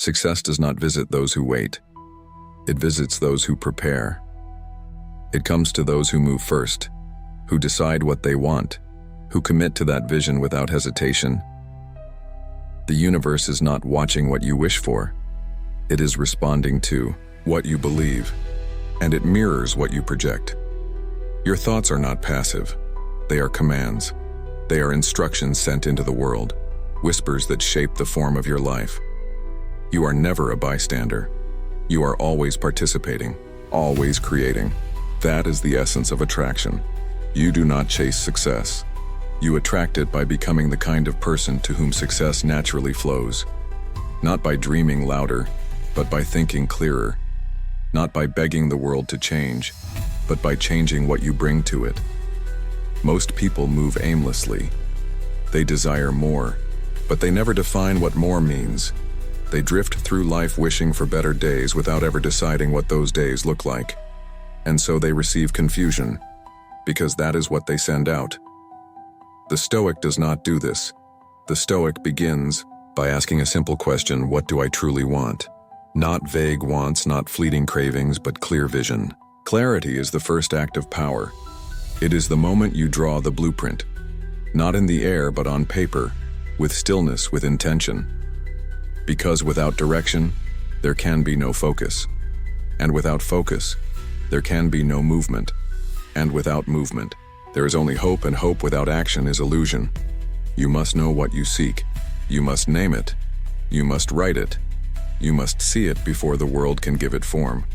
Success does not visit those who wait. It visits those who prepare. It comes to those who move first, who decide what they want, who commit to that vision without hesitation. The universe is not watching what you wish for. It is responding to what you believe, and it mirrors what you project. Your thoughts are not passive. They are commands. They are instructions sent into the world, whispers that shape the form of your life. You are never a bystander. You are always participating, always creating. That is the essence of attraction. You do not chase success. You attract it by becoming the kind of person to whom success naturally flows. Not by dreaming louder, but by thinking clearer. Not by begging the world to change, but by changing what you bring to it. Most people move aimlessly. They desire more, but they never define what more means. They drift through life wishing for better days without ever deciding what those days look like. And so they receive confusion, because that is what they send out. The Stoic does not do this. The Stoic begins by asking a simple question: what do I truly want? Not vague wants, not fleeting cravings, but clear vision. Clarity is the first act of power. It is the moment you draw the blueprint, not in the air but on paper, with stillness, with intention. Because without direction, there can be no focus. And without focus, there can be no movement. And without movement, there is only hope, and hope without action is illusion. You must know what you seek. You must name it. You must write it. You must see it before the world can give it form.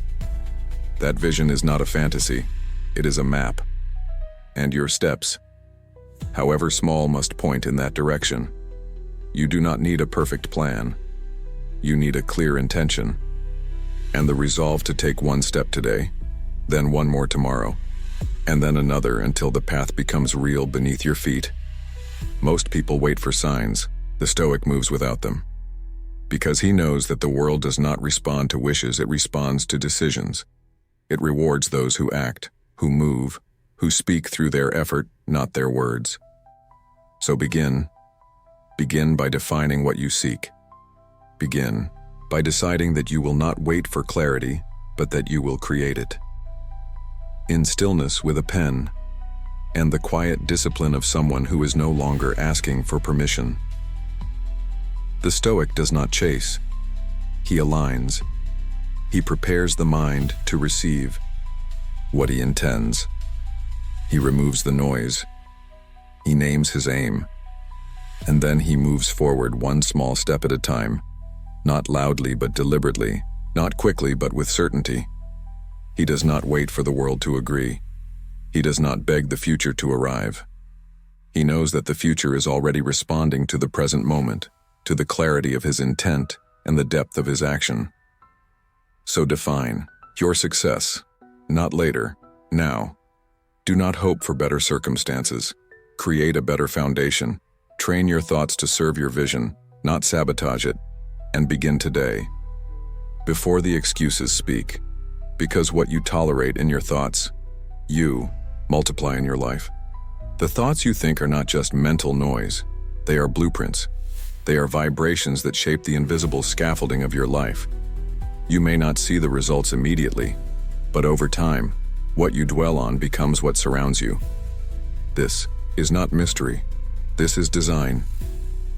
That vision is not a fantasy. It is a map. And your steps, however small, must point in that direction. You do not need a perfect plan. You need a clear intention, and the resolve to take one step today, then one more tomorrow, and then another until the path becomes real beneath your feet. Most people wait for signs. The Stoic moves without them. Because he knows that the world does not respond to wishes, it responds to decisions. It rewards those who act, who move, who speak through their effort, not their words. So begin by defining what you seek. Begin by deciding that you will not wait for clarity, but that you will create it. In stillness with a pen, and the quiet discipline of someone who is no longer asking for permission. The Stoic does not chase. He aligns. He prepares the mind to receive what he intends. He removes the noise. He names his aim. And then he moves forward one small step at a time, not loudly but deliberately, not quickly but with certainty. He does not wait for the world to agree. He does not beg the future to arrive. He knows that the future is already responding to the present moment, to the clarity of his intent and the depth of his action. So define your success, not later, now. Do not hope for better circumstances. Create a better foundation. Train your thoughts to serve your vision, not sabotage it, and begin today. Before the excuses speak, because what you tolerate in your thoughts, you multiply in your life. The thoughts you think are not just mental noise. They are blueprints. They are vibrations that shape the invisible scaffolding of your life. You may not see the results immediately, but over time, what you dwell on becomes what surrounds you. This is not mystery. This is design.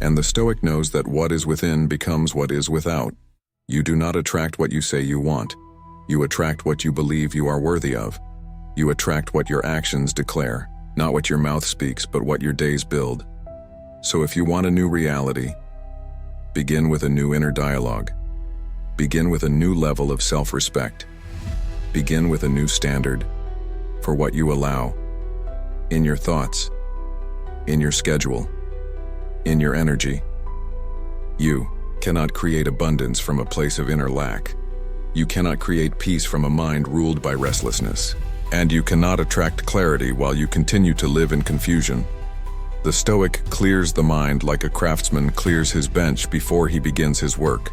And the Stoic knows that what is within becomes what is without. You do not attract what you say you want. You attract what you believe you are worthy of. You attract what your actions declare, not what your mouth speaks, but what your days build. So if you want a new reality, begin with a new inner dialogue. Begin with a new level of self-respect. Begin with a new standard for what you allow in your thoughts, in your schedule, in your energy. You cannot create abundance from a place of inner lack. You cannot create peace from a mind ruled by restlessness. And you cannot attract clarity while you continue to live in confusion. The Stoic clears the mind like a craftsman clears his bench before he begins his work.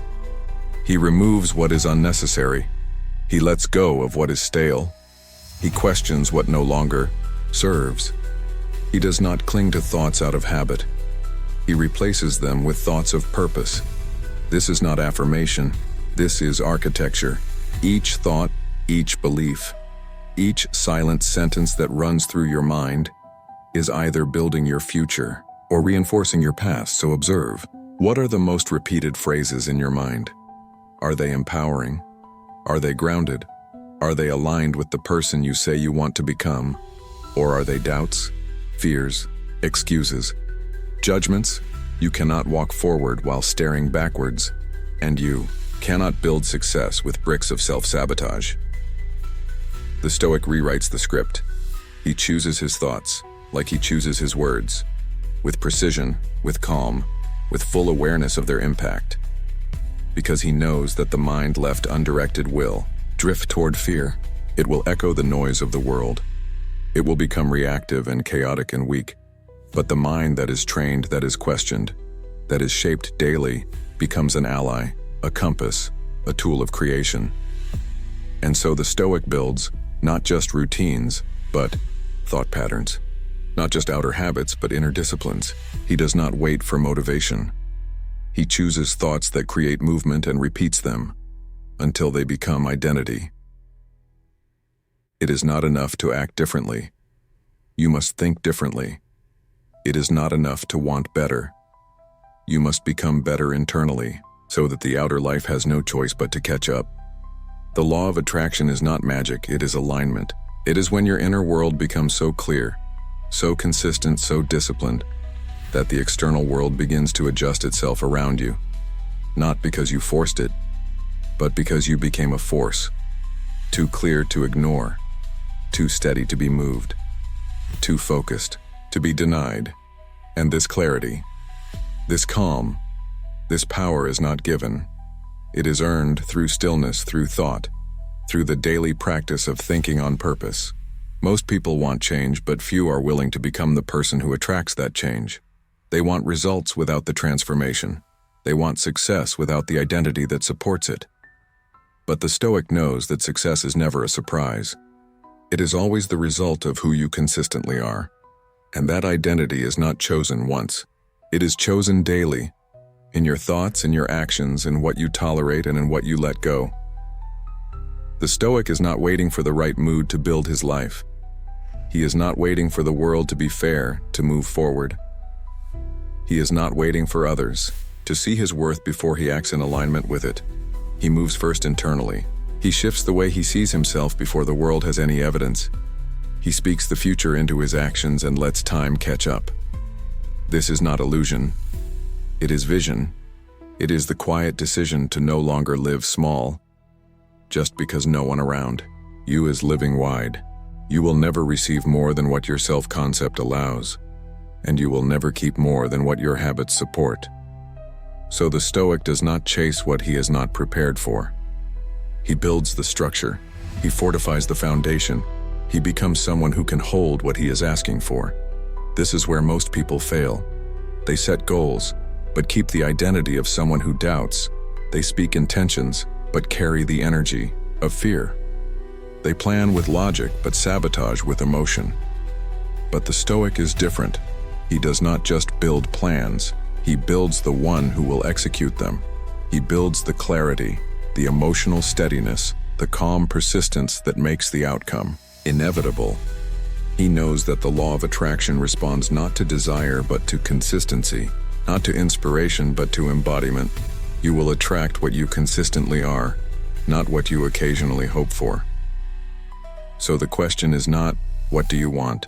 He removes what is unnecessary. He lets go of what is stale. He questions what no longer serves. He does not cling to thoughts out of habit. He replaces them with thoughts of purpose. This is not affirmation. This is architecture. Each thought, each belief, each silent sentence that runs through your mind is either building your future or reinforcing your past. So observe. What are the most repeated phrases in your mind? Are they empowering? Are they grounded? Are they aligned with the person you say you want to become? Or are they doubts, fears, excuses, judgments? You cannot walk forward while staring backwards, and you cannot build success with bricks of self-sabotage. The Stoic rewrites the script. He chooses his thoughts like he chooses his words, with precision, with calm, with full awareness of their impact. Because he knows that the mind left undirected will drift toward fear. It will echo the noise of the world. It will become reactive and chaotic and weak. But the mind that is trained, that is questioned, that is shaped daily, becomes an ally, a compass, a tool of creation. And so the Stoic builds not just routines, but thought patterns. Not just outer habits, but inner disciplines. He does not wait for motivation. He chooses thoughts that create movement and repeats them until they become identity. It is not enough to act differently. You must think differently. It is not enough to want better. You must become better internally, so that the outer life has no choice but to catch up. The law of attraction is not magic, it is alignment. It is when your inner world becomes so clear, so consistent, so disciplined, that the external world begins to adjust itself around you. Not because you forced it, but because you became a force. Too clear to ignore, too steady to be moved, too focused to be denied. And this clarity, this calm, this power is not given. It is earned through stillness, through thought, through the daily practice of thinking on purpose. Most people want change, but few are willing to become the person who attracts that change. They want results without the transformation. They want success without the identity that supports it. But the Stoic knows that success is never a surprise. It is always the result of who you consistently are. And that identity is not chosen once. It is chosen daily, in your thoughts, in your actions, in what you tolerate, and in what you let go. The Stoic is not waiting for the right mood to build his life. He is not waiting for the world to be fair to move forward. He is not waiting for others to see his worth before he acts in alignment with it. He moves first internally. He shifts the way he sees himself before the world has any evidence. He speaks the future into his actions and lets time catch up. This is not illusion. It is vision. It is the quiet decision to no longer live small, just because no one around. You is living wide. You will never receive more than what your self-concept allows, and you will never keep more than what your habits support. So the Stoic does not chase what he is not prepared for. He builds the structure. He fortifies the foundation. He becomes someone who can hold what he is asking for. This is where most people fail. They set goals, but keep the identity of someone who doubts. They speak intentions, but carry the energy of fear. They plan with logic, but sabotage with emotion. But the Stoic is different. He does not just build plans. He builds the one who will execute them. He builds the clarity, the emotional steadiness, the calm persistence that makes the outcome inevitable. He knows that the law of attraction responds not to desire but to consistency, not to inspiration but to embodiment. You will attract what you consistently are, not what you occasionally hope for. So the question is not, what do you want?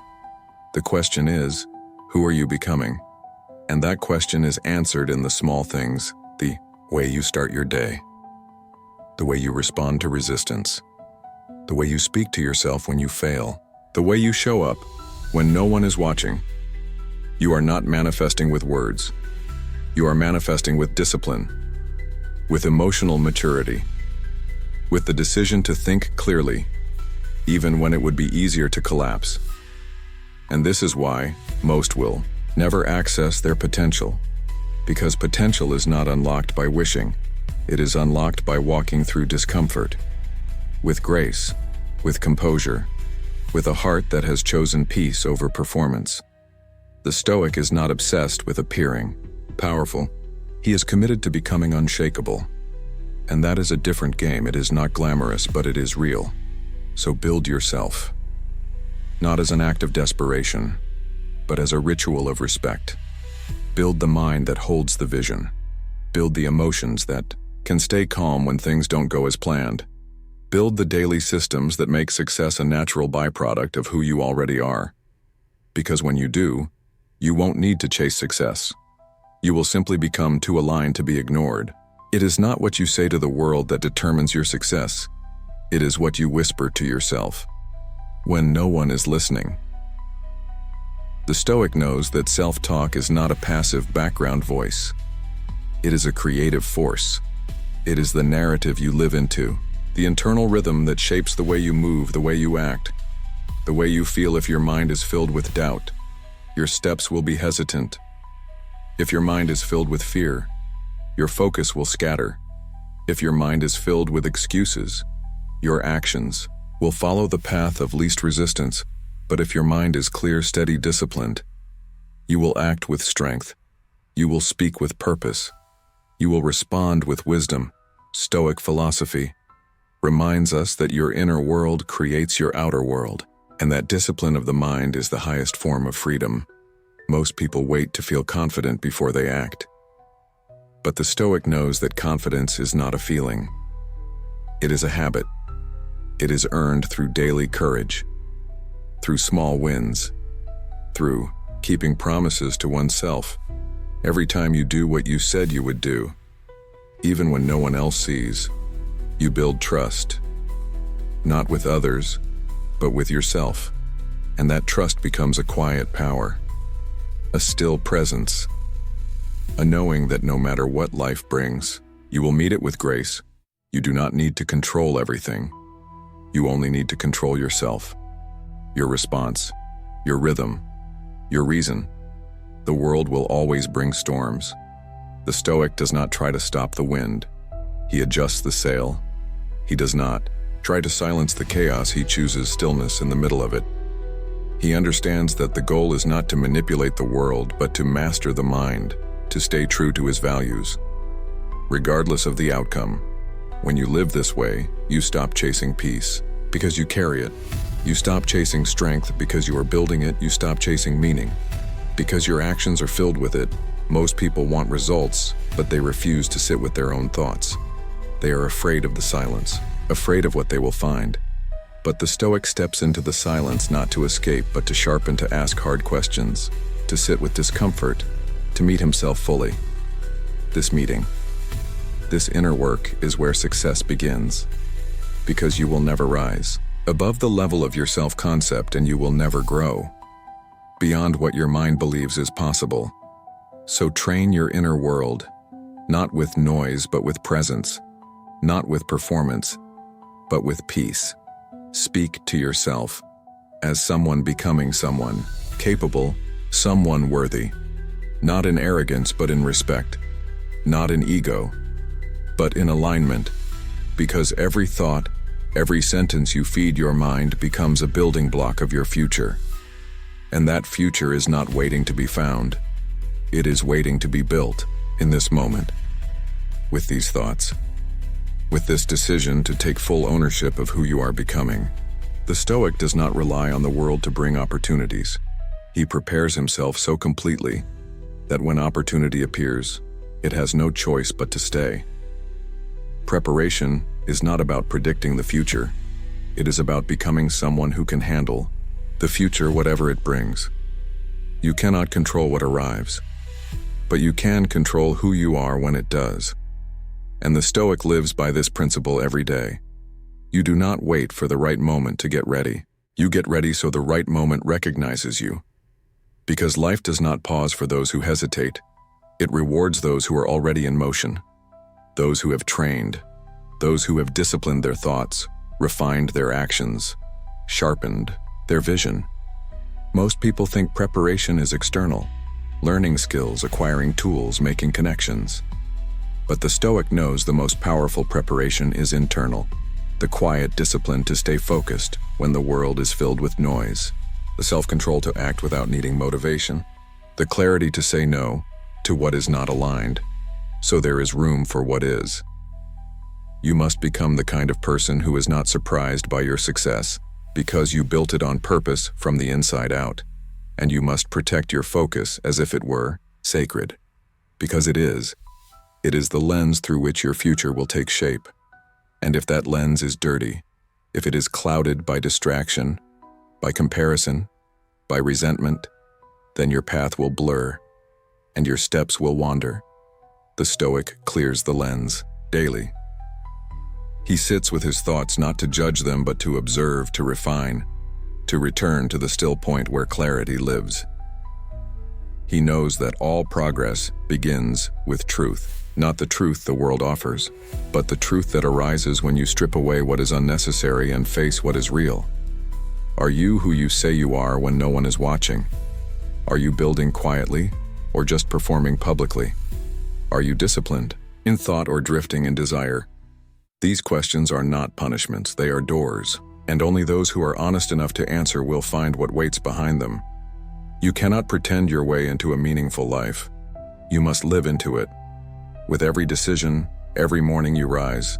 The question is, who are you becoming? And that question is answered in the small things, the way you start your day, the way you respond to resistance, the way you speak to yourself when you fail, the way you show up when no one is watching. You are not manifesting with words. You are manifesting with discipline, with emotional maturity, with the decision to think clearly, even when it would be easier to collapse. And this is why most will never access their potential, because potential is not unlocked by wishing. It is unlocked by walking through discomfort, with grace, with composure, with a heart that has chosen peace over performance. The Stoic is not obsessed with appearing powerful. He is committed to becoming unshakable. And that is a different game. It is not glamorous, but it is real. So build yourself. Not as an act of desperation, but as a ritual of respect. Build the mind that holds the vision. Build the emotions that can stay calm when things don't go as planned. Build the daily systems that make success a natural byproduct of who you already are. Because when you do, you won't need to chase success. You will simply become too aligned to be ignored. It is not what you say to the world that determines your success. It is what you whisper to yourself when no one is listening. The Stoic knows that self-talk is not a passive background voice. It is a creative force. It is the narrative you live into, the internal rhythm that shapes the way you move, the way you act, the way you feel. If your mind is filled with doubt, your steps will be hesitant. If your mind is filled with fear, your focus will scatter. If your mind is filled with excuses, your actions will follow the path of least resistance. But if your mind is clear, steady, disciplined, you will act with strength. You will speak with purpose. You will respond with wisdom. Stoic philosophy reminds us that your inner world creates your outer world, and that discipline of the mind is the highest form of freedom. Most people wait to feel confident before they act. But the Stoic knows that confidence is not a feeling. It is a habit. It is earned through daily courage, through small wins, through keeping promises to oneself. Every time you do what you said you would do, even when no one else sees, you build trust, not with others, but with yourself. And that trust becomes a quiet power, a still presence, a knowing that no matter what life brings, you will meet it with grace. You do not need to control everything. You only need to control yourself, your response, your rhythm, your reason. The world will always bring storms. The Stoic does not try to stop the wind. He adjusts the sail. He does not try to silence the chaos. He chooses stillness in the middle of it. He understands that the goal is not to manipulate the world, but to master the mind, to stay true to his values, regardless of the outcome. When you live this way, you stop chasing peace because you carry it. You stop chasing strength because you are building it. You stop chasing meaning because your actions are filled with it. Most people want results, but they refuse to sit with their own thoughts. They are afraid of the silence, afraid of what they will find. But the Stoic steps into the silence not to escape, but to sharpen, to ask hard questions, to sit with discomfort, to meet himself fully. This meeting, this inner work is where success begins, because you will never rise above the level of your self-concept, and you will never grow beyond what your mind believes is possible. So train your inner world, not with noise, but with presence, not with performance, but with peace. Speak to yourself as someone becoming someone capable, someone worthy, not in arrogance, but in respect, not in ego, but in alignment, because every thought, every sentence you feed your mind becomes a building block of your future. And that future is not waiting to be found. It is waiting to be built in this moment. With these thoughts, with this decision to take full ownership of who you are becoming, the Stoic does not rely on the world to bring opportunities. He prepares himself so completely that when opportunity appears, it has no choice but to stay. Preparation is not about predicting the future. It is about becoming someone who can handle the future, whatever it brings. You cannot control what arrives, but you can control who you are when it does. And the Stoic lives by this principle every day. You do not wait for the right moment to get ready. You get ready so the right moment recognizes you. Because life does not pause for those who hesitate. It rewards those who are already in motion, those who have trained, those who have disciplined their thoughts, refined their actions, sharpened their vision. Most people think preparation is external, learning skills, acquiring tools, making connections. But the Stoic knows the most powerful preparation is internal, the quiet discipline to stay focused when the world is filled with noise, the self-control to act without needing motivation, the clarity to say no to what is not aligned, so there is room for what is. You must become the kind of person who is not surprised by your success, because you built it on purpose from the inside out, and you must protect your focus as if it were sacred, because it is. It is the lens through which your future will take shape. And if that lens is dirty, if it is clouded by distraction, by comparison, by resentment, then your path will blur, and your steps will wander. The Stoic clears the lens daily. He sits with his thoughts not to judge them but to observe, to refine, to return to the still point where clarity lives. He knows that all progress begins with truth, not the truth the world offers, but the truth that arises when you strip away what is unnecessary and face what is real. Are you who you say you are when no one is watching? Are you building quietly or just performing publicly? Are you disciplined in thought or drifting in desire? These questions are not punishments, they are doors, and only those who are honest enough to answer will find what waits behind them. You cannot pretend your way into a meaningful life. You must live into it. With every decision, every morning you rise,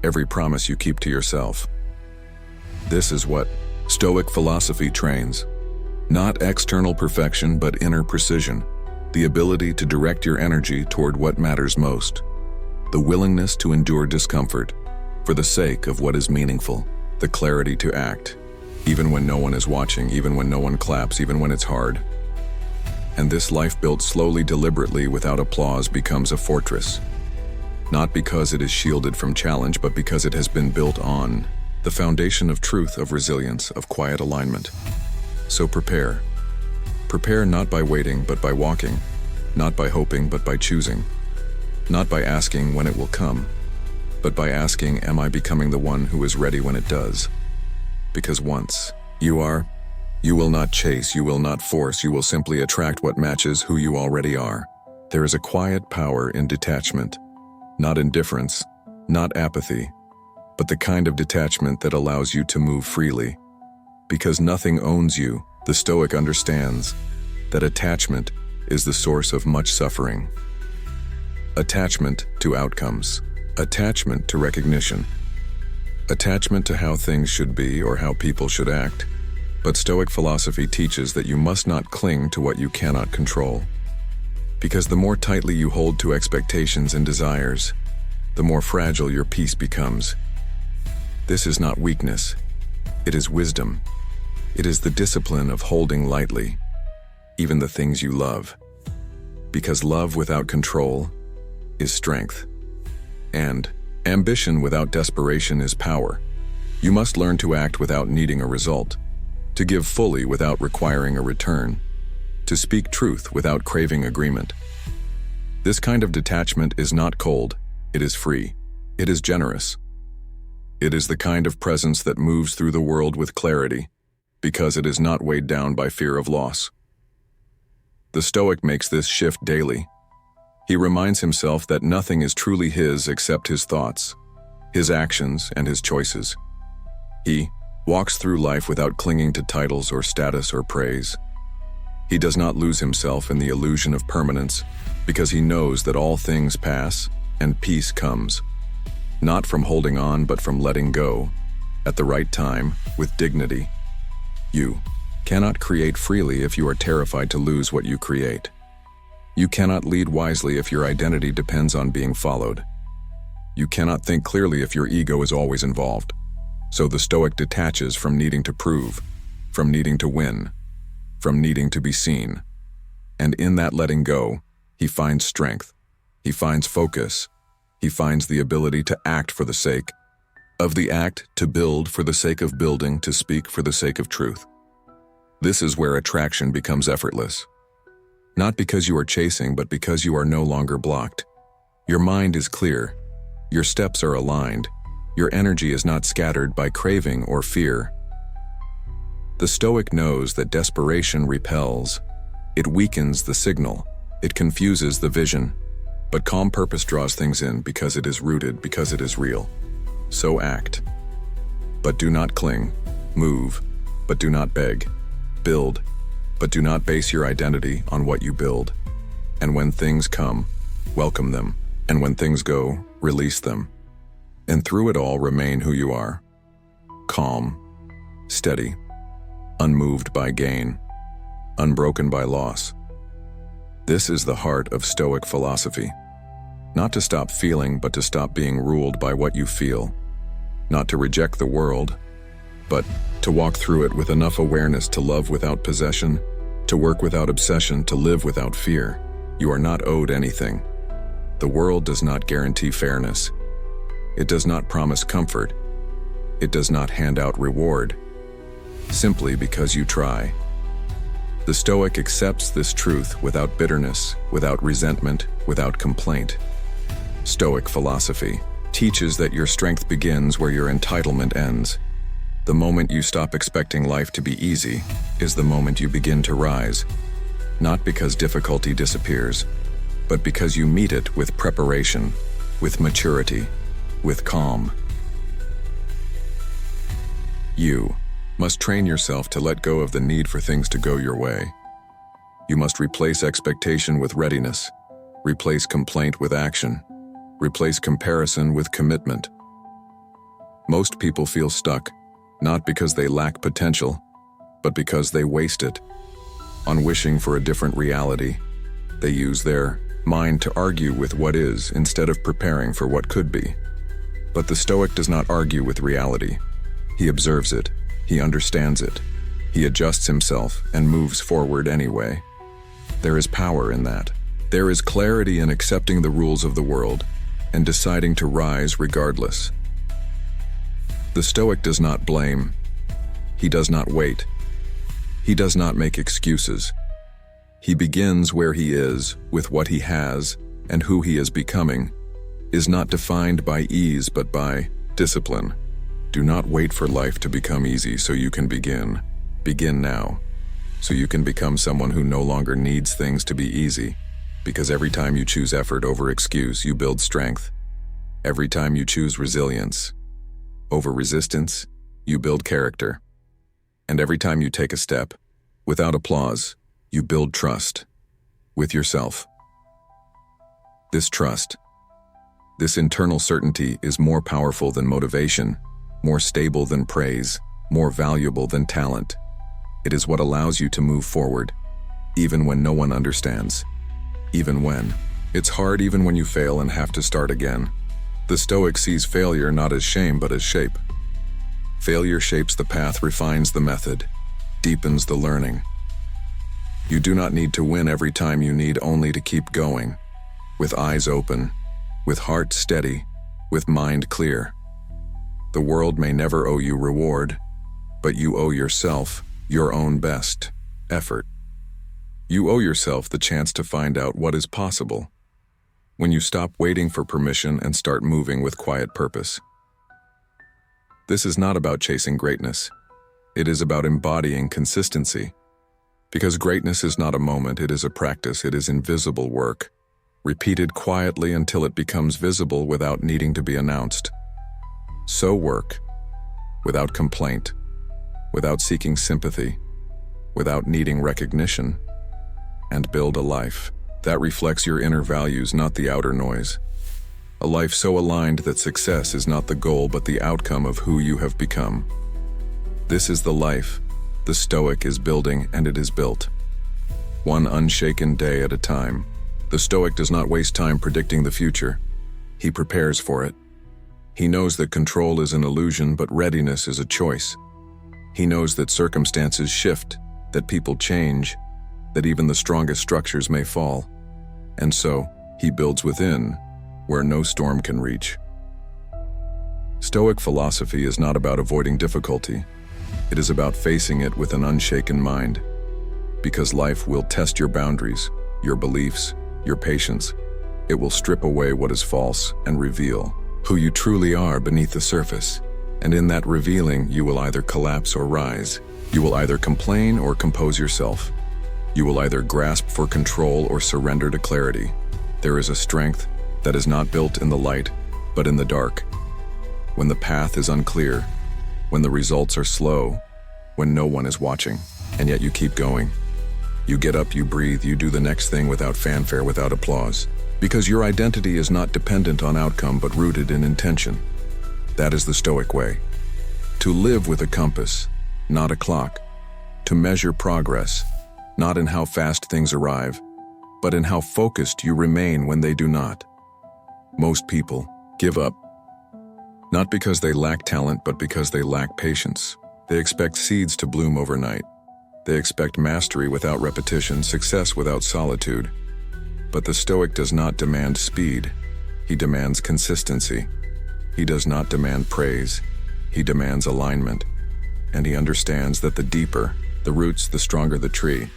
every promise you keep to yourself. This is what Stoic philosophy trains. Not external perfection, but inner precision. The ability to direct your energy toward what matters most. The willingness to endure discomfort for the sake of what is meaningful. The clarity to act, even when no one is watching, even when no one claps, even when it's hard. And this life built slowly, deliberately, without applause becomes a fortress. Not because it is shielded from challenge, but because it has been built on the foundation of truth, of resilience, of quiet alignment. So prepare. Prepare not by waiting, but by walking. Not by hoping, but by choosing. Not by asking when it will come, but by asking, am I becoming the one who is ready when it does? Because once you are, you will not chase, you will not force, you will simply attract what matches who you already are. There is a quiet power in detachment, not indifference, not apathy, but the kind of detachment that allows you to move freely. Because nothing owns you, the Stoic understands that attachment is the source of much suffering. Attachment to outcomes. Attachment to recognition. Attachment to how things should be or how people should act. But Stoic philosophy teaches that you must not cling to what you cannot control. Because the more tightly you hold to expectations and desires, the more fragile your peace becomes. This is not weakness. It is wisdom. It is the discipline of holding lightly, even the things you love. Because love without control is strength. And ambition without desperation is power. You must learn to act without needing a result, to give fully without requiring a return, to speak truth without craving agreement. This kind of detachment is not cold, it is free, it is generous. It is the kind of presence that moves through the world with clarity, because it is not weighed down by fear of loss. The Stoic makes this shift daily. He reminds himself that nothing is truly his except his thoughts, his actions, and his choices. He walks through life without clinging to titles or status or praise. He does not lose himself in the illusion of permanence because he knows that all things pass and peace comes, not from holding on but from letting go, at the right time, with dignity. You cannot create freely if you are terrified to lose what you create. You cannot lead wisely if your identity depends on being followed. You cannot think clearly if your ego is always involved. So the Stoic detaches from needing to prove, from needing to win, from needing to be seen. And in that letting go, he finds strength, he finds focus, he finds the ability to act for the sake of the act, to build for the sake of building, to speak for the sake of truth. This is where attraction becomes effortless. Not because you are chasing, but because you are no longer blocked. Your mind is clear, your steps are aligned, your energy is not scattered by craving or fear. The Stoic knows that desperation repels. It weakens the signal, it confuses the vision, but calm purpose draws things in because it is rooted, because it is real. So act, but do not cling. Move, but do not beg. Build, but do not base your identity on what you build. And when things come, welcome them And when things go, release them. And through it all, remain who you are. Calm, steady, unmoved by gain, unbroken by loss. This is the heart of Stoic philosophy. Not to stop feeling, but to stop being ruled by what you feel. Not to reject the world, but to walk through it with enough awareness to love without possession, to work without obsession, to live without fear. You are not owed anything. The world does not guarantee fairness. It does not promise comfort. It does not hand out reward, simply because you try. The Stoic accepts this truth without bitterness, without resentment, without complaint. Stoic philosophy teaches that your strength begins where your entitlement ends. The moment you stop expecting life to be easy is the moment you begin to rise, not because difficulty disappears, but because you meet it with preparation, with maturity, with calm. You must train yourself to let go of the need for things to go your way. You must replace expectation with readiness, replace complaint with action, replace comparison with commitment. Most people feel stuck, not because they lack potential, but because they waste it on wishing for a different reality. They use their mind to argue with what is instead of preparing for what could be. But the Stoic does not argue with reality. He observes it, he understands it, he adjusts himself and moves forward anyway. There is power in that. There is clarity in accepting the rules of the world and deciding to rise regardless. The Stoic does not blame. He does not wait. He does not make excuses. He begins where he is, with what he has, and who he is becoming, is not defined by ease but by discipline. Do not wait for life to become easy so you can begin. Begin now, so you can become someone who no longer needs things to be easy, because every time you choose effort over excuse, you build strength. Every time you choose resilience over resistance, you build character. And every time you take a step, without applause, you build trust with yourself. This trust, this internal certainty is more powerful than motivation, more stable than praise, more valuable than talent. It is what allows you to move forward, even when no one understands. Even when it's hard, even when you fail and have to start again. The Stoic sees failure not as shame but as shape. Failure shapes the path, refines the method, deepens the learning. You do not need to win every time, you need only to keep going, with eyes open, with heart steady, with mind clear. The world may never owe you reward, but you owe yourself your own best effort. You owe yourself the chance to find out what is possible when you stop waiting for permission and start moving with quiet purpose. This is not about chasing greatness. It is about embodying consistency. Because greatness is not a moment, it is a practice, it is invisible work, repeated quietly until it becomes visible without needing to be announced. So work, without complaint, without seeking sympathy, without needing recognition, and build a life that reflects your inner values, not the outer noise. A life so aligned that success is not the goal but the outcome of who you have become. This is the life the Stoic is building, and it is built. One unshaken day at a time. The Stoic does not waste time predicting the future. He prepares for it. He knows that control is an illusion, but readiness is a choice. He knows that circumstances shift, that people change, that even the strongest structures may fall. And so, he builds within, where no storm can reach. Stoic philosophy is not about avoiding difficulty. It is about facing it with an unshaken mind. Because life will test your boundaries, your beliefs, your patience. It will strip away what is false and reveal who you truly are beneath the surface. And in that revealing, you will either collapse or rise. You will either complain or compose yourself. You will either grasp for control or surrender to clarity. There is a strength that is not built in the light, but in the dark. When the path is unclear, when the results are slow, when no one is watching, and yet you keep going. You get up, you breathe, you do the next thing without fanfare, without applause. Because your identity is not dependent on outcome but rooted in intention. That is the Stoic way. To live with a compass, not a clock. To measure progress, not in how fast things arrive, but in how focused you remain when they do not. Most people give up, not because they lack talent, but because they lack patience. They expect seeds to bloom overnight. They expect mastery without repetition, success without solitude. But the Stoic does not demand speed. He demands consistency. He does not demand praise. He demands alignment. And he understands that the deeper the roots, the stronger the tree.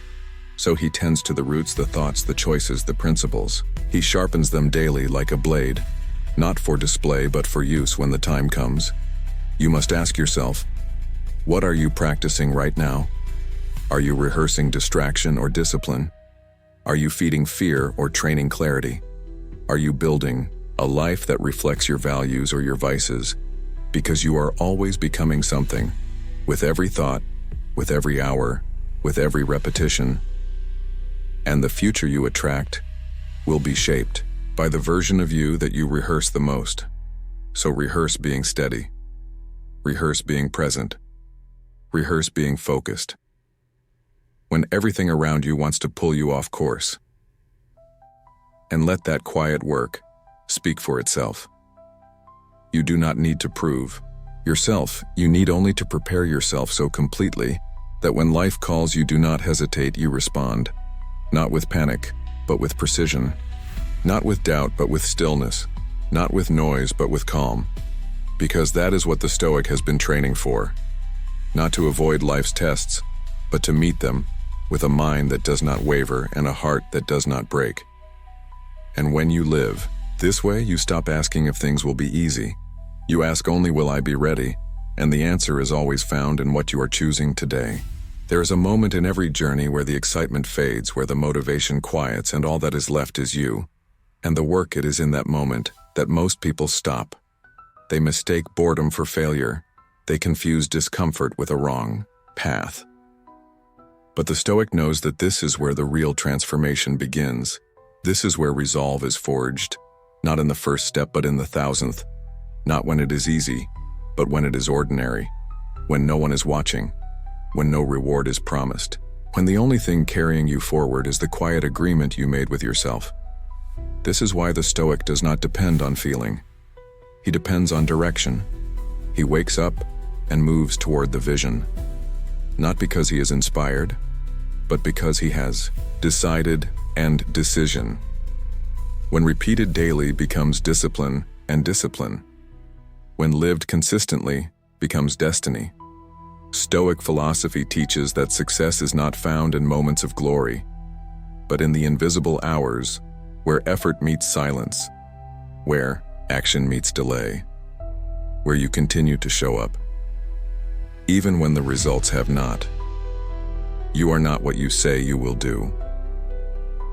So he tends to the roots, the thoughts, the choices, the principles. He sharpens them daily like a blade, not for display but for use when the time comes. You must ask yourself, what are you practicing right now? Are you rehearsing distraction or discipline? Are you feeding fear or training clarity? Are you building a life that reflects your values or your vices? Because you are always becoming something, with every thought, with every hour, with every repetition. And the future you attract will be shaped by the version of you that you rehearse the most. So rehearse being steady. Rehearse being present. Rehearse being focused. When everything around you wants to pull you off course. And let that quiet work speak for itself. You do not need to prove yourself. You need only to prepare yourself so completely that when life calls you do not hesitate, you respond. Not with panic, but with precision. Not with doubt, but with stillness. Not with noise, but with calm. Because that is what the Stoic has been training for. Not to avoid life's tests, but to meet them with a mind that does not waver and a heart that does not break. And when you live this way, you stop asking if things will be easy. You ask only, will I be ready? And the answer is always found in what you are choosing today. There is a moment in every journey where the excitement fades, where the motivation quiets, and all that is left is you. And the work, it is in that moment that most people stop. They mistake boredom for failure. They confuse discomfort with a wrong path. But the Stoic knows that this is where the real transformation begins. This is where resolve is forged, not in the first step but in the thousandth. Not when it is easy, but when it is ordinary. When no one is watching. When no reward is promised. When the only thing carrying you forward is the quiet agreement you made with yourself. This is why the Stoic does not depend on feeling. He depends on direction. He wakes up and moves toward the vision. Not because he is inspired, but because he has decided and decision. When repeated daily becomes discipline and discipline. When lived consistently becomes destiny. Stoic philosophy teaches that success is not found in moments of glory, but in the invisible hours where effort meets silence, where action meets delay, where you continue to show up, even when the results have not. You are not what you say you will do.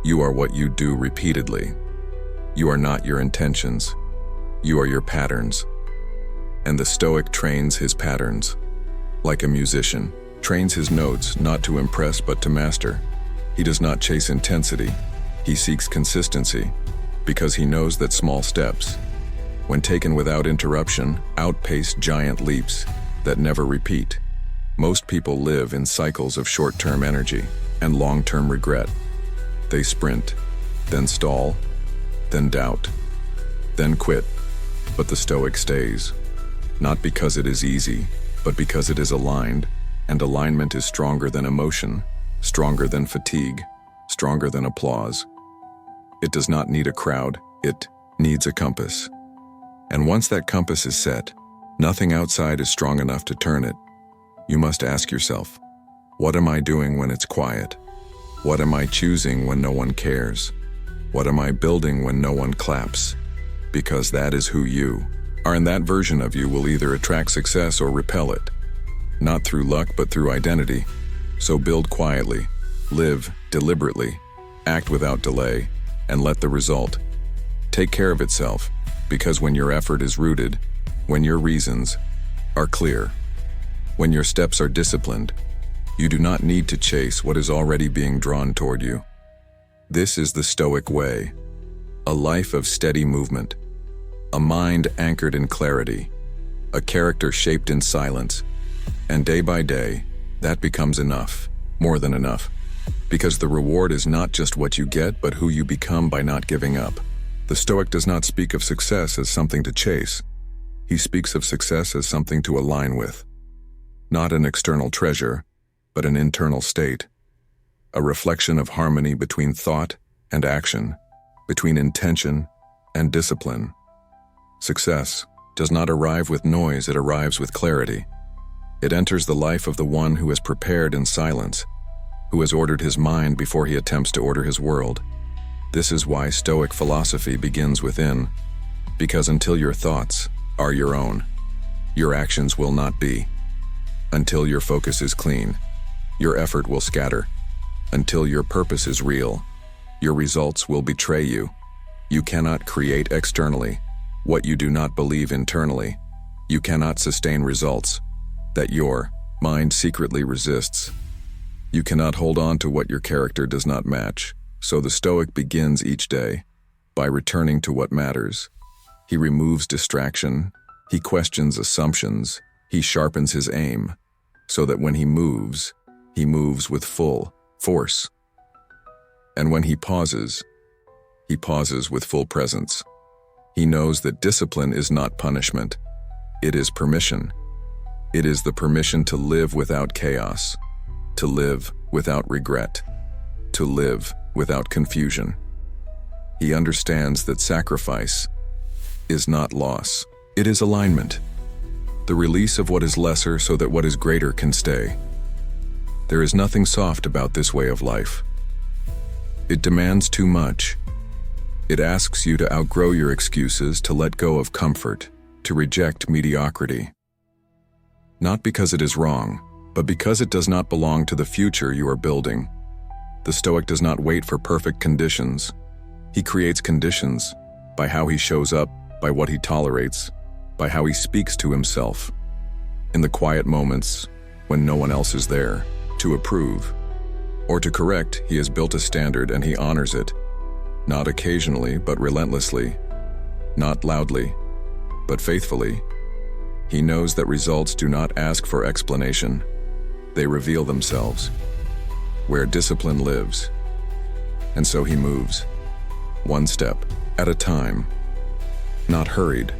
You are what you do repeatedly. You are not your intentions. You are your patterns. And the Stoic trains his patterns. Like a musician, trains his notes not to impress but to master. He does not chase intensity. He seeks consistency, because he knows that small steps, when taken without interruption, outpace giant leaps that never repeat. Most people live in cycles of short-term energy and long-term regret. They sprint, then stall, then doubt, then quit. But the Stoic stays, not because it is easy, but because it is aligned, and alignment is stronger than emotion, stronger than fatigue, stronger than applause. It does not need a crowd, it needs a compass. And once that compass is set, nothing outside is strong enough to turn it. You must ask yourself, what am I doing when it's quiet? What am I choosing when no one cares? What am I building when no one claps? Because that is who you are, and that version of you will either attract success or repel it. Not through luck, but through identity. So build quietly, live deliberately, act without delay, and let the result take care of itself. Because when your effort is rooted, when your reasons are clear, when your steps are disciplined, you do not need to chase what is already being drawn toward you. This is the Stoic way. A life of steady movement, a mind anchored in clarity, a character shaped in silence, and day by day, that becomes enough, more than enough, because the reward is not just what you get, but who you become by not giving up. The Stoic does not speak of success as something to chase. He speaks of success as something to align with. Not an external treasure, but an internal state. A reflection of harmony between thought and action, between intention and discipline. Success does not arrive with noise, it arrives with clarity. It enters the life of the one who has prepared in silence, who has ordered his mind before he attempts to order his world. This is why Stoic philosophy begins within, because until your thoughts are your own, your actions will not be. Until your focus is clean, your effort will scatter. Until your purpose is real, your results will betray you. You cannot create externally what you do not believe internally. You cannot sustain results that your mind secretly resists. You cannot hold on to what your character does not match. So the Stoic begins each day by returning to what matters. He removes distraction, he questions assumptions, he sharpens his aim, so that when he moves with full force. And when he pauses with full presence. He knows that discipline is not punishment, it is permission. It is the permission to live without chaos, to live without regret, to live without confusion. He understands that sacrifice is not loss, it is alignment. The release of what is lesser so that what is greater can stay. There is nothing soft about this way of life. It demands too much. It asks you to outgrow your excuses, to let go of comfort, to reject mediocrity. Not because it is wrong, but because it does not belong to the future you are building. The Stoic does not wait for perfect conditions. He creates conditions by how he shows up, by what he tolerates, by how he speaks to himself. In the quiet moments, when no one else is there, to approve or to correct, he has built a standard and he honors it. Not occasionally, but relentlessly. Not loudly, but faithfully. He knows that results do not ask for explanation. They reveal themselves, where discipline lives. And so he moves, one step at a time. Not hurried,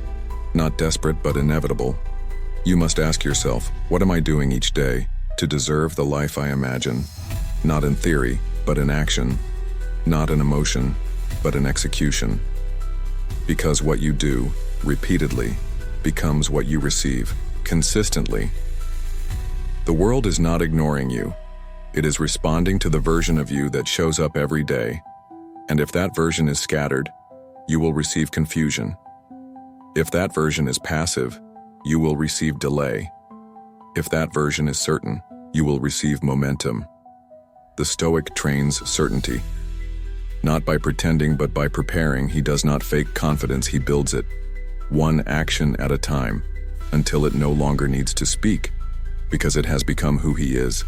not desperate, but inevitable. You must ask yourself, what am I doing each day to deserve the life I imagine? Not in theory, but in action. Not in emotion, but in execution. Because what you do, repeatedly, becomes what you receive, consistently. The world is not ignoring you. It is responding to the version of you that shows up every day. And if that version is scattered, you will receive confusion. If that version is passive, you will receive delay. If that version is certain, you will receive momentum. The Stoic trains certainty. Not by pretending, but by preparing. He does not fake confidence, he builds it. One action at a time, until it no longer needs to speak, because it has become who he is.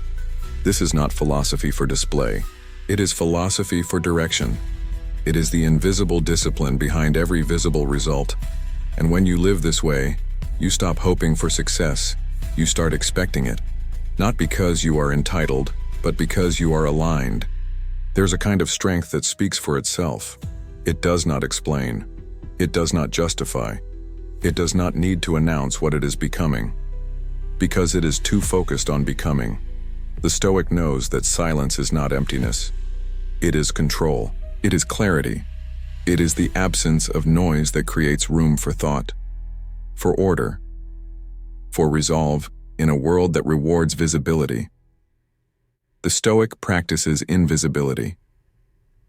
This is not philosophy for display. It is philosophy for direction. It is the invisible discipline behind every visible result. And when you live this way, you stop hoping for success. You start expecting it. Not because you are entitled, but because you are aligned. There's a kind of strength that speaks for itself. It does not explain. It does not justify. It does not need to announce what it is becoming. Because it is too focused on becoming. The Stoic knows that silence is not emptiness. It is control. It is clarity. It is the absence of noise that creates room for thought, for order, for resolve in a world that rewards visibility. The Stoic practices invisibility,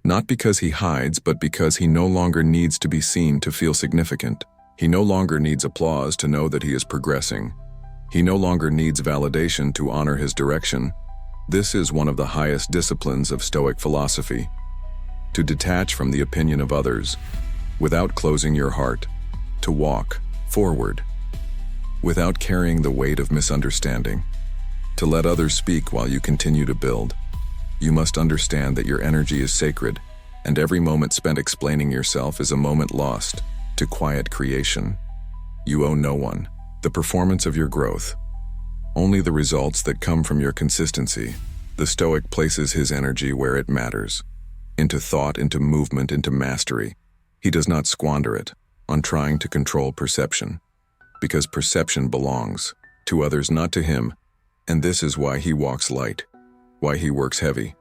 not because he hides, but because he no longer needs to be seen to feel significant. He no longer needs applause to know that he is progressing. He no longer needs validation to honor his direction. This is one of the highest disciplines of Stoic philosophy. To detach from the opinion of others, without closing your heart, to walk forward, without carrying the weight of misunderstanding, to let others speak while you continue to build. You must understand that your energy is sacred, and every moment spent explaining yourself is a moment lost to quiet creation. You owe no one the performance of your growth, only the results that come from your consistency. The Stoic places his energy where it matters, into thought, into movement, into mastery. He does not squander it on trying to control perception, because perception belongs to others, not to him, and this is why he walks light, why he works heavy,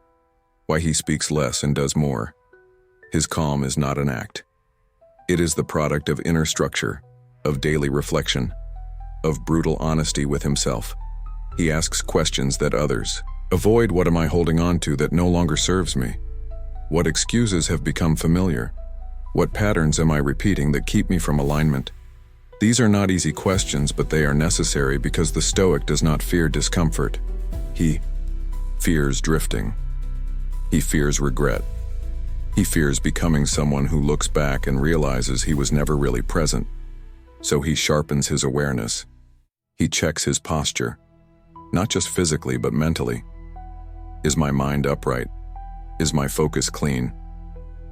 why he speaks less and does more. His calm is not an act. It is the product of inner structure, of daily reflection, of brutal honesty with himself. He asks questions that others avoid. What am I holding on to that no longer serves me? What excuses have become familiar? What patterns am I repeating that keep me from alignment? These are not easy questions, but they are necessary because the Stoic does not fear discomfort. He fears drifting. He fears regret. He fears becoming someone who looks back and realizes he was never really present. So he sharpens his awareness. He checks his posture, not just physically but mentally. Is my mind upright? Is my focus clean?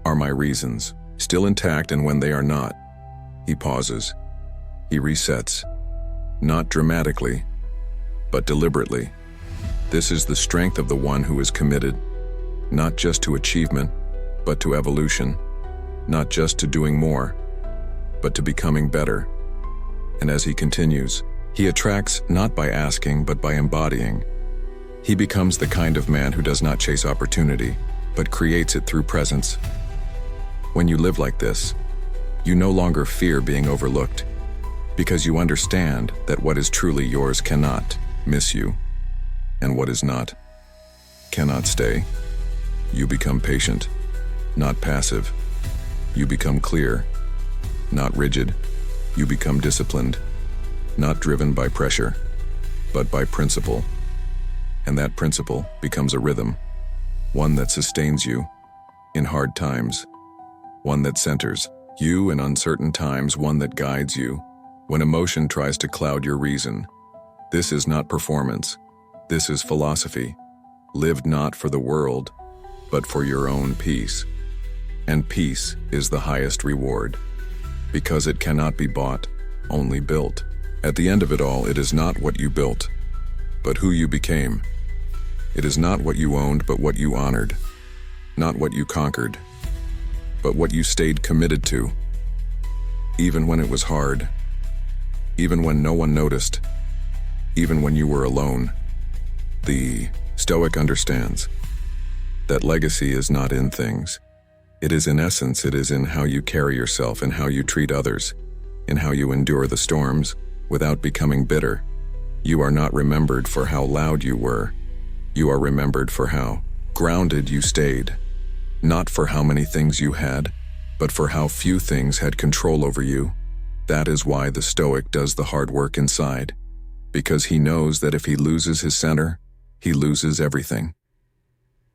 Are my reasons still intact? And when they are not, he pauses. He resets, not dramatically, but deliberately. This is the strength of the one who is committed, not just to achievement, but to evolution, not just to doing more, but to becoming better. And as he continues, he attracts not by asking, but by embodying. He becomes the kind of man who does not chase opportunity, but creates it through presence. When you live like this, you no longer fear being overlooked, because you understand that what is truly yours cannot miss you, and what is not cannot stay. You become patient, not passive. You become clear, not rigid. You become disciplined, not driven by pressure, but by principle. And that principle becomes a rhythm, one that sustains you in hard times, one that centers you in uncertain times, one that guides you when emotion tries to cloud your reason. This is not performance. This is philosophy, lived not for the world, but for your own peace. And peace is the highest reward, because it cannot be bought, only built. At the end of it all, it is not what you built, but who you became. It is not what you owned, but what you honored. Not what you conquered, but what you stayed committed to. Even when it was hard, even when no one noticed, even when you were alone. The Stoic understands that legacy is not in things. It is in essence, it is in how you carry yourself and how you treat others, in how you endure the storms without becoming bitter. You are not remembered for how loud you were. You are remembered for how grounded you stayed, not for how many things you had, but for how few things had control over you. That is why the Stoic does the hard work inside, because he knows that if he loses his center, he loses everything.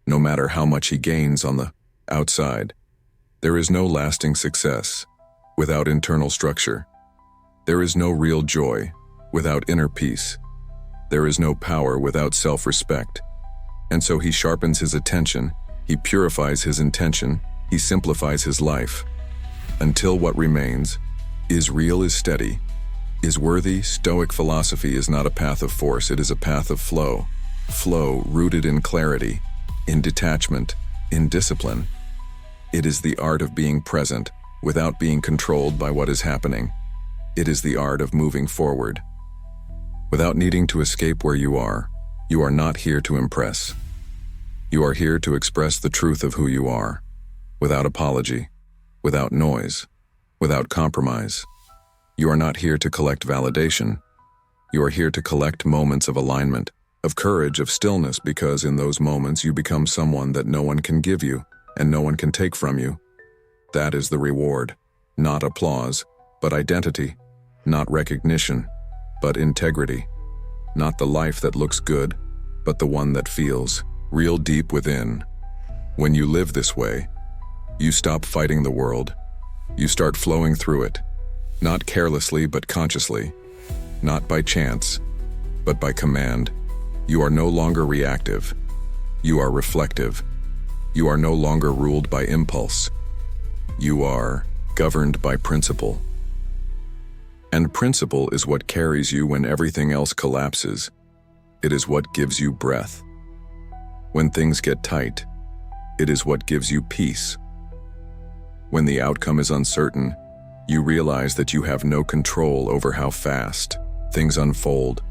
No matter how much he gains on the outside, there is no lasting success without internal structure. There is no real joy without inner peace. There is no power without self-respect. And so he sharpens his attention, he purifies his intention, he simplifies his life, until what remains is real, is steady, is worthy. Stoic philosophy is not a path of force, it is a path of flow. Flow rooted in clarity, in detachment, in discipline. It is the art of being present without being controlled by what is happening. It is the art of moving forward without needing to escape where you are. You are not here to impress. You are here to express the truth of who you are, without apology, without noise, without compromise. You are not here to collect validation. You are here to collect moments of alignment, of courage, of stillness, because in those moments you become someone that no one can give you and no one can take from you. That is the reward, not applause, but identity, not recognition, but integrity, not the life that looks good, but the one that feels real deep within. When you live this way, you stop fighting the world. You start flowing through it, not carelessly but consciously, not by chance, but by command. You are no longer reactive. You are reflective. You are no longer ruled by impulse. You are governed by principle. And principle is what carries you when everything else collapses. It is what gives you breath. When things get tight, it is what gives you peace. When the outcome is uncertain, you realize that you have no control over how fast things unfold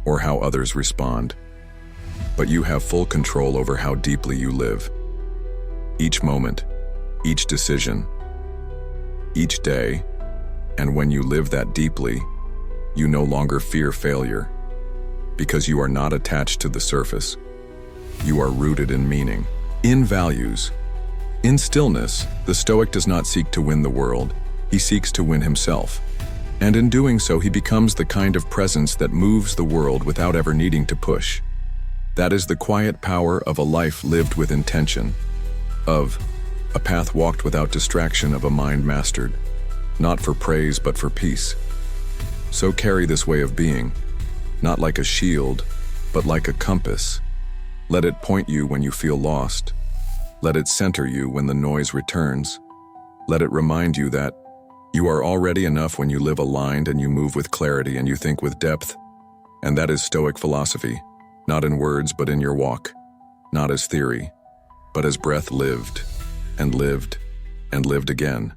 or how others respond. But you have full control over how deeply you live. Each moment, each decision, each day, and when you live that deeply, you no longer fear failure, because you are not attached to the surface. You are rooted in meaning, in values. In stillness, the Stoic does not seek to win the world, he seeks to win himself. And in doing so, he becomes the kind of presence that moves the world without ever needing to push. That is the quiet power of a life lived with intention, of a path walked without distraction, of a mind mastered, not for praise but for peace. So carry this way of being, not like a shield, but like a compass. Let it point you when you feel lost. Let it center you when the noise returns. Let it remind you that you are already enough when you live aligned and you move with clarity and you think with depth. And that is Stoic philosophy, not in words but in your walk, not as theory, but as breath lived and lived and lived again.